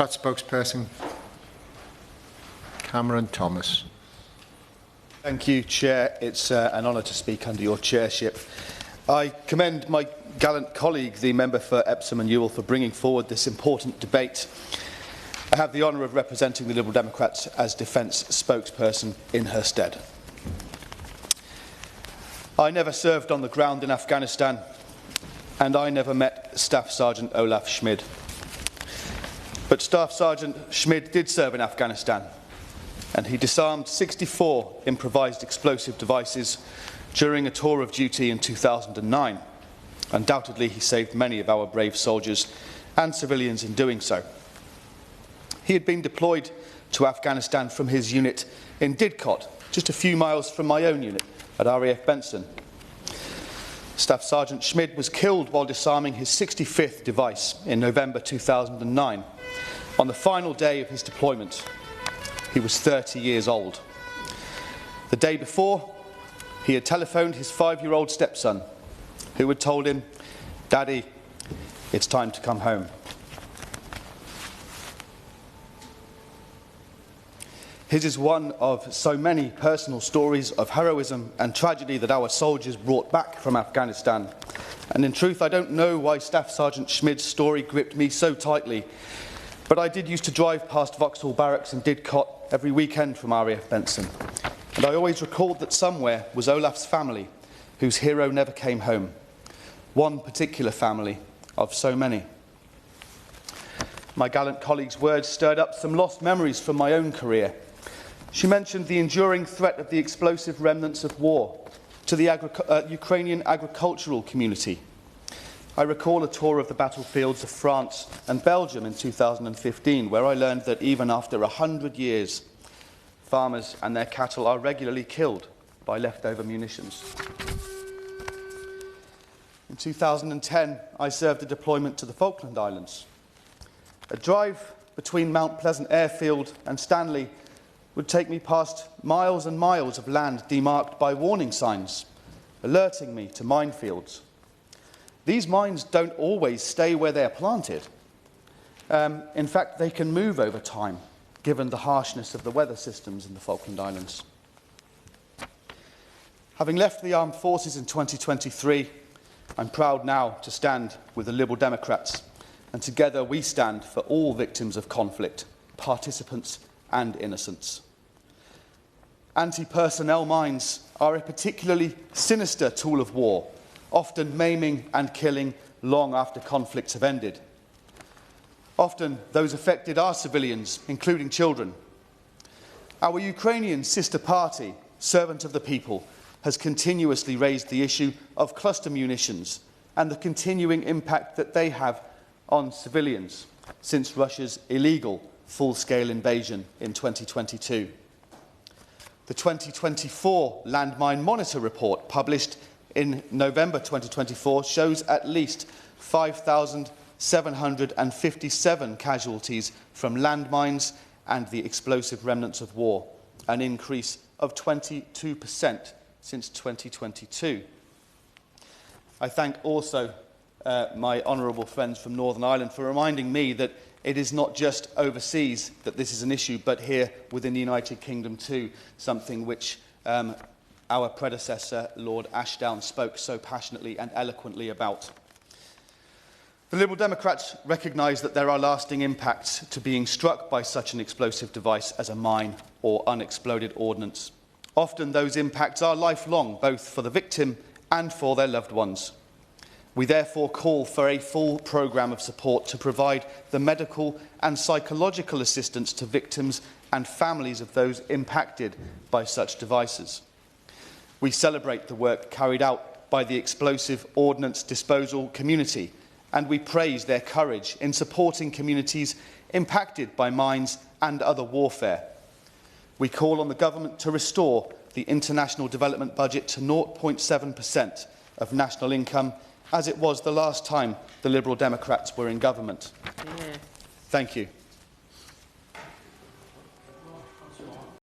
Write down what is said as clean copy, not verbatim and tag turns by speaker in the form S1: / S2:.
S1: Spokesperson Cameron Thomas.
S2: Thank you, Chair. It's an honour to speak under your chairship. I commend my gallant colleague, the member for Epsom and Ewell, for bringing forward this important debate. I have the honour of representing the Liberal Democrats as Defence Spokesperson in her stead. I never served on the ground in Afghanistan, and I never met Staff Sergeant Olaf Schmid. But Staff Sergeant Schmid did serve in Afghanistan, and he disarmed 64 improvised explosive devices during a tour of duty in 2009. Undoubtedly, he saved many of our brave soldiers and civilians in doing so. He had been deployed to Afghanistan from his unit in Didcot, just a few miles from my own unit at RAF Benson. Staff Sergeant Schmid was killed while disarming his 65th device in November 2009. On the final day of his deployment, he was 30 years old. The day before, he had telephoned his 5-year-old stepson, who had told him, "Daddy, it's time to come home." His is one of so many personal stories of heroism and tragedy that our soldiers brought back from Afghanistan. And in truth, I don't know why Staff Sergeant Schmid's story gripped me so tightly, but I did used to drive past Vauxhall Barracks and Didcot every weekend from RAF Benson. And I always recalled that somewhere was Olaf's family, whose hero never came home. One particular family of so many. My gallant colleague's words stirred up some lost memories from my own career. She mentioned the enduring threat of the explosive remnants of war to the Ukrainian agricultural community. I recall a tour of the battlefields of France and Belgium in 2015, where I learned that even after 100 years, farmers and their cattle are regularly killed by leftover munitions. In 2010, I served a deployment to the Falkland Islands. A drive between Mount Pleasant Airfield and Stanley would take me past miles and miles of land demarked by warning signs, alerting me to minefields. These mines don't always stay where they're planted. In fact, they can move over time, given the harshness of the weather systems in the Falkland Islands. Having left the armed forces in 2023, I'm proud now to stand with the Liberal Democrats, and together we stand for all victims of conflict, participants and innocents. Anti-personnel mines are a particularly sinister tool of war, often maiming and killing long after conflicts have ended. Often those affected are civilians, including children. Our Ukrainian sister party, Servant of the People, has continuously raised the issue of cluster munitions and the continuing impact that they have on civilians since Russia's illegal full-scale invasion in 2022. The 2024 Landmine Monitor report, published in November 2024, shows at least 5,757 casualties from landmines and the explosive remnants of war, an increase of 22% since 2022. I thank also my honourable friends from Northern Ireland for reminding me that it is not just overseas that this is an issue, but here within the United Kingdom too, something which our predecessor, Lord Ashdown, spoke so passionately and eloquently about. The Liberal Democrats recognise that there are lasting impacts to being struck by such an explosive device as a mine or unexploded ordnance. Often those impacts are lifelong, both for the victim and for their loved ones. We therefore call for a full programme of support to provide the medical and psychological assistance to victims and families of those impacted by such devices. We celebrate the work carried out by the explosive ordnance disposal community, and we praise their courage in supporting communities impacted by mines and other warfare. We call on the government to restore the international development budget to 0.7% of national income, as it was the last time the Liberal Democrats were in government. Thank you.